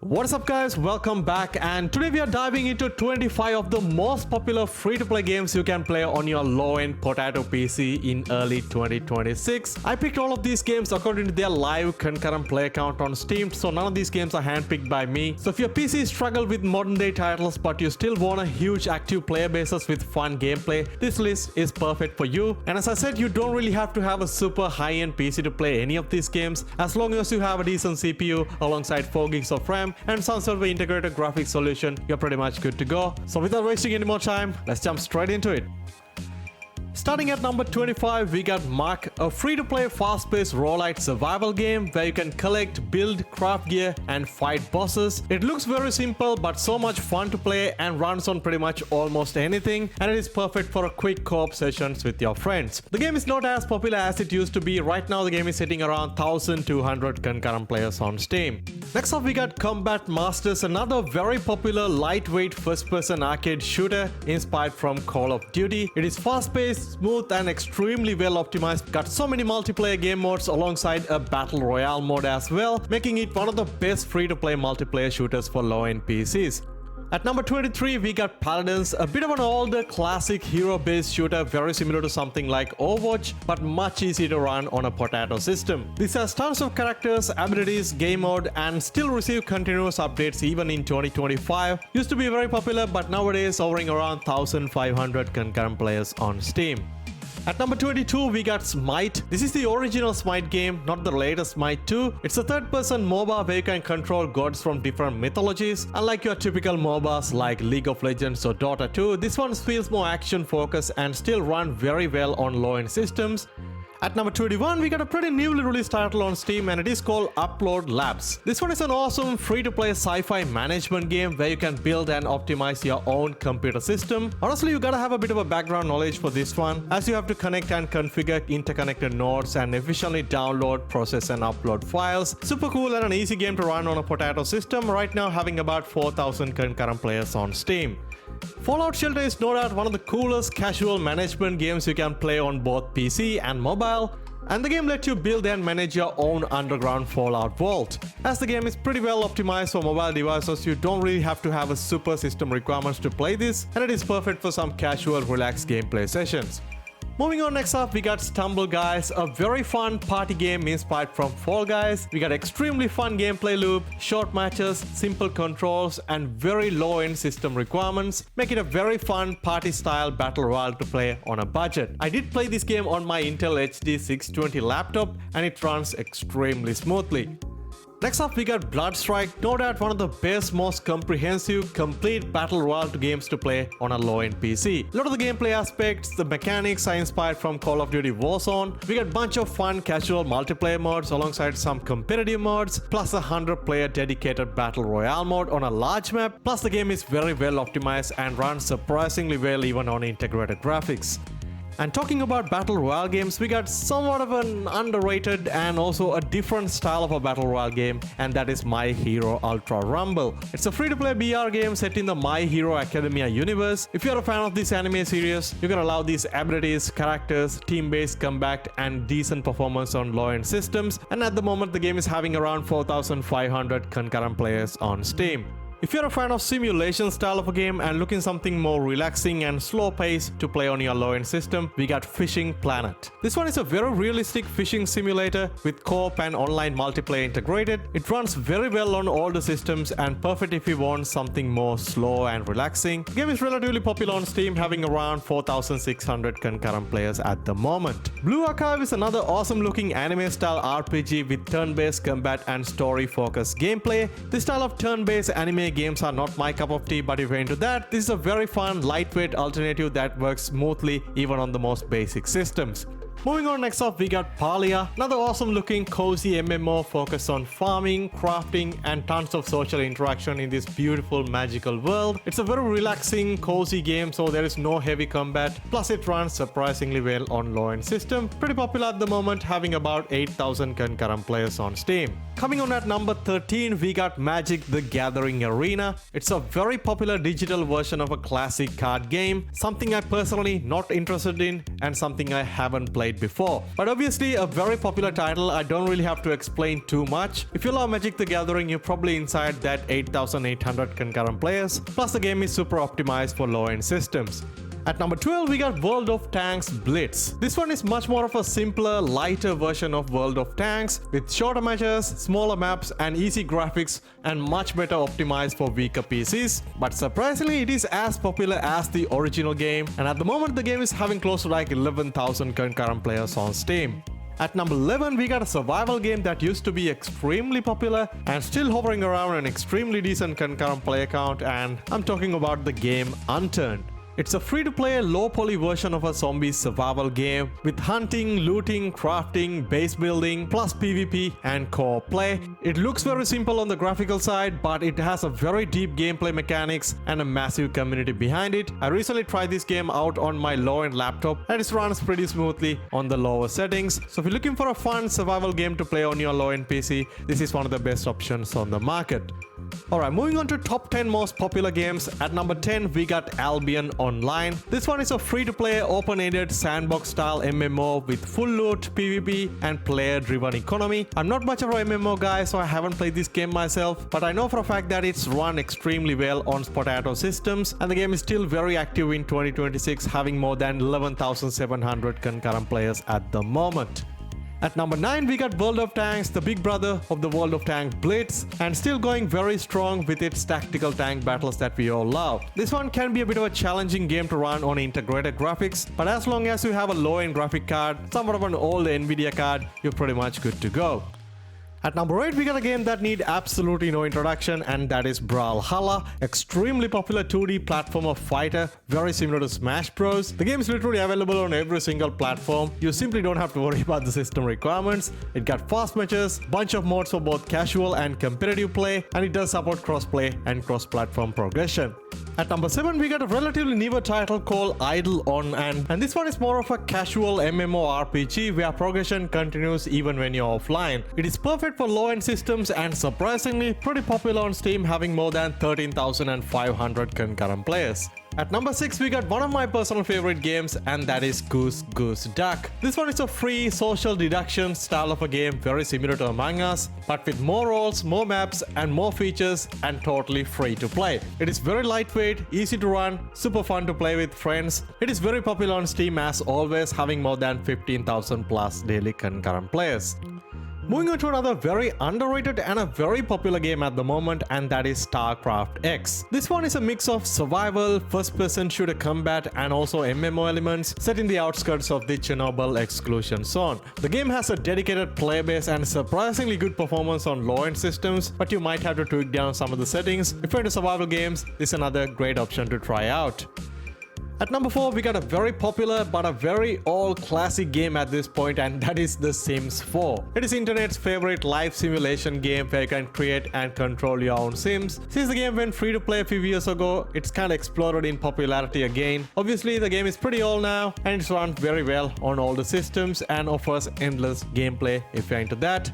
What is up guys, welcome back, and today we are diving into 25 of the most popular free-to-play games you can play on your low-end potato PC in early 2026. I picked all of these games according to their live concurrent play count on Steam, so none of these games are handpicked by me. So if your PC struggle with modern day titles but you still want a huge active player bases with fun gameplay, this list is perfect for you. And as I said, you don't really have to have a super high-end PC to play any of these games. As long as you have a decent CPU alongside 4 gigs of RAM and some sort of integrated graphics solution, you're pretty much good to go. So without wasting any more time, let's jump straight into it. Starting at number 25, we got Muck, a free-to-play fast-paced roguelite survival game where you can collect, build, craft gear and fight bosses. It looks very simple but so much fun to play and runs on pretty much almost anything, and it is perfect for a quick co-op sessions with your friends. The game is not as popular as it used to be. Right now the game is hitting around 1200 concurrent players on Steam. Next up we got Combat Masters, another very popular lightweight first-person arcade shooter inspired from Call of Duty. It is fast-paced, smooth and extremely well optimized. Got so many multiplayer game modes alongside a battle royale mode as well, making it one of the best free-to-play multiplayer shooters for low-end PCs. At number 23, we got Paladins, a bit of an older classic hero-based shooter very similar to something like Overwatch, but much easier to run on a potato system. This has tons of characters, abilities, game mode, and still receive continuous updates even in 2025. Used to be very popular, but nowadays hovering around 1500 concurrent players on Steam. At number 22, we got SMITE. This is the original SMITE game, not the latest SMITE 2. It's a third-person MOBA where you can control gods from different mythologies. Unlike your typical MOBAs like League of Legends or Dota 2, this one feels more action-focused and still run very well on low-end systems. At number 21, we got a pretty newly released title on Steam, and it is called Upload Labs. This one is an awesome free-to-play sci-fi management game where you can build and optimize your own computer system. Honestly, you gotta have a bit of a background knowledge for this one, as you have to connect and configure interconnected nodes and efficiently download, process and upload files. Super cool and an easy game to run on a potato system, right now having about 4000 concurrent players on Steam. Fallout Shelter is no doubt one of the coolest casual management games you can play on both PC and mobile, and the game lets you build and manage your own underground Fallout vault. As the game is pretty well optimized for mobile devices, you don't really have to have a super system requirements to play this, and it is perfect for some casual relaxed gameplay sessions. Moving on, next up we got Stumble Guys, a very fun party game inspired from Fall Guys. We got extremely fun gameplay loop, short matches, simple controls and very low-end system requirements, make it a very fun party style battle royale to play on a budget. I did play this game on my Intel HD 620 laptop and it runs extremely smoothly. Next up we got Bloodstrike, no doubt one of the best, most comprehensive, complete battle royale games to play on a low-end PC. A lot of the gameplay aspects, the mechanics are inspired from Call of Duty Warzone. We got a bunch of fun casual multiplayer modes alongside some competitive modes, plus a 100-player dedicated battle royale mode on a large map. Plus the game is very well optimized and runs surprisingly well even on integrated graphics. And talking about battle royale games, we got somewhat of an underrated and also a different style of a battle royale game, and that is My Hero Ultra Rumble. It's a free-to-play BR game set in the My Hero Academia universe. If you're a fan of this anime series, you're gonna love these abilities, characters, team-based combat and decent performance on low-end systems, and at the moment the game is having around 4500 concurrent players on Steam. If you're a fan of simulation style of a game and looking something more relaxing and slow pace to play on your low-end system, we got Fishing Planet. This one is a very realistic fishing simulator with co-op and online multiplayer integrated. It runs very well on all the systems and perfect if you want something more slow and relaxing. The game is relatively popular on Steam, having around 4600 concurrent players at the moment. Blue Archive is another awesome looking anime style RPG with turn-based combat and story-focused gameplay. This style of turn-based anime games are not my cup of tea, but if you're into that, this is a very fun, lightweight alternative that works smoothly even on the most basic systems. Moving on, next up we got Palia, another awesome looking cozy MMO focused on farming, crafting and tons of social interaction in this beautiful magical world. It's a very relaxing, cozy game, so there is no heavy combat, plus it runs surprisingly well on low-end system. Pretty popular at the moment, having about 8000 concurrent players on Steam. Coming on at number 13, we got Magic the Gathering Arena. It's a very popular digital version of a classic card game, something I personally not interested in and something I haven't played before. But obviously a very popular title, I don't really have to explain too much. If you love Magic the Gathering, you're probably inside that 8,800 concurrent players, plus the game is super optimized for low-end systems. At number 12, we got World of Tanks Blitz. This one is much more of a simpler, lighter version of World of Tanks with shorter matches, smaller maps and easy graphics and much better optimized for weaker PCs. But surprisingly, it is as popular as the original game, and at the moment the game is having close to like 11,000 concurrent players on Steam. At number 11, we got a survival game that used to be extremely popular and still hovering around an extremely decent concurrent player count, and I'm talking about the game Unturned. It's a free-to-play, low-poly version of a zombie survival game with hunting, looting, crafting, base building, plus PvP and co-op play. It looks very simple on the graphical side, but it has a very deep gameplay mechanics and a massive community behind it. I recently tried this game out on my low-end laptop and it runs pretty smoothly on the lower settings. So if you're looking for a fun survival game to play on your low-end PC, this is one of the best options on the market. Alright, moving on to top 10 most popular games. At number 10, we got Albion Online. This one is a free-to-play, open-ended, sandbox-style MMO with full loot, PvP, and player-driven economy. I'm not much of an MMO guy, so I haven't played this game myself, but I know for a fact that it's run extremely well on Potato systems, and the game is still very active in 2026, having more than 11,700 concurrent players at the moment. At number 9, we got World of Tanks, the big brother of the World of Tanks Blitz, and still going very strong with its tactical tank battles that we all love. This one can be a bit of a challenging game to run on integrated graphics, but as long as you have a low-end graphic card, somewhat of an old Nvidia card, you're pretty much good to go. At number 8, we got a game that need absolutely no introduction, and that is Brawlhalla, extremely popular 2D platformer fighter, very similar to Smash Bros. The game is literally available on every single platform. You simply don't have to worry about the system requirements. It got fast matches, bunch of modes for both casual and competitive play, and it does support cross-play and cross-platform progression. At number 7, we got a relatively newer title called IdleOn, and this one is more of a casual MMORPG where progression continues even when you're offline. It is perfect for low-end systems and surprisingly pretty popular on Steam, having more than 13,500 concurrent players. At number 6, we got one of my personal favorite games, and that is Goose Duck. This one is a free social deduction style of a game, very similar to Among Us, but with more roles, more maps, and more features, and totally free to play. It is very lightweight, easy to run, super fun to play with friends. It is very popular on Steam as always, having more than 15,000 plus daily concurrent players. Moving on to another very underrated and a very popular game at the moment, and that is STALCRAFT X. This one is a mix of survival, first-person shooter combat, and also MMO elements set in the outskirts of the Chernobyl exclusion zone. The game has a dedicated player base and surprisingly good performance on low-end systems, but you might have to tweak down some of the settings. If you're into survival games, this is another great option to try out. At number 4, we got a very popular but a very old classic game at this point, and that is The Sims 4. It is internet's favorite life simulation game where you can create and control your own Sims. Since the game went free to play a few years ago, it's kind of exploded in popularity again. Obviously, the game is pretty old now and it's run very well on all the systems and offers endless gameplay if you're into that.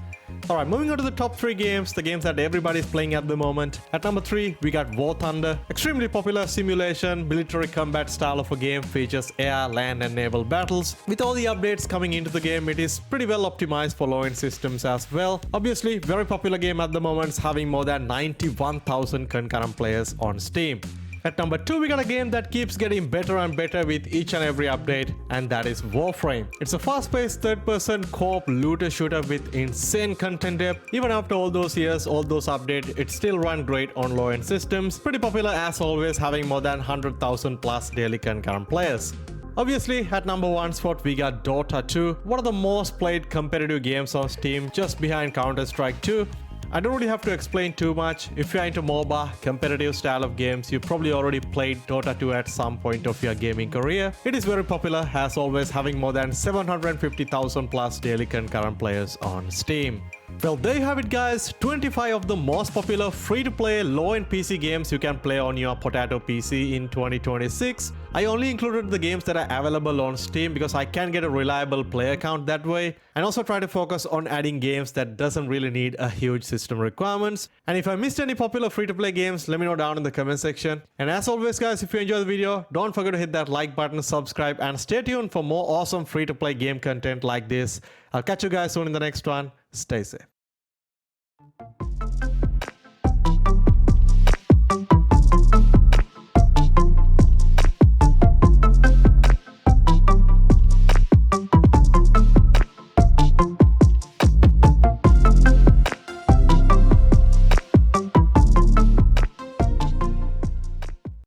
Alright, moving on to the top 3 games, the games that everybody's playing at the moment. At number 3, we got War Thunder. Extremely popular simulation, military combat style of a game, features air, land and naval battles. With all the updates coming into the game, it is pretty well optimized for low-end systems as well. Obviously, very popular game at the moment, having more than 91,000 concurrent players on Steam. At number 2, we got a game that keeps getting better and better with each and every update, and that is Warframe. It's a fast-paced third-person co-op looter shooter with insane content depth. Even after all those years, all those updates, it still runs great on low-end systems. Pretty popular as always, having more than 100,000 plus daily concurrent players. Obviously, at number 1 spot, we got Dota 2, one of the most played competitive games on Steam, just behind Counter-Strike 2. I don't really have to explain too much. If you're into MOBA, competitive style of games, you probably already played Dota 2 at some point of your gaming career. It is very popular, as always, having more than 750,000 plus daily concurrent players on Steam. Well, there you have it guys, 25 of the most popular free-to-play low-end PC games you can play on your Potato PC in 2026. I only included the games that are available on Steam because I can get a reliable player count that way, and also try to focus on adding games that doesn't really need a huge system requirements. And if I missed any popular free-to-play games, let me know down in the comment section. And as always guys, if you enjoyed the video, don't forget to hit that like button, subscribe, and stay tuned for more awesome free-to-play game content like this. I'll catch you guys soon in the next one. Stay safe.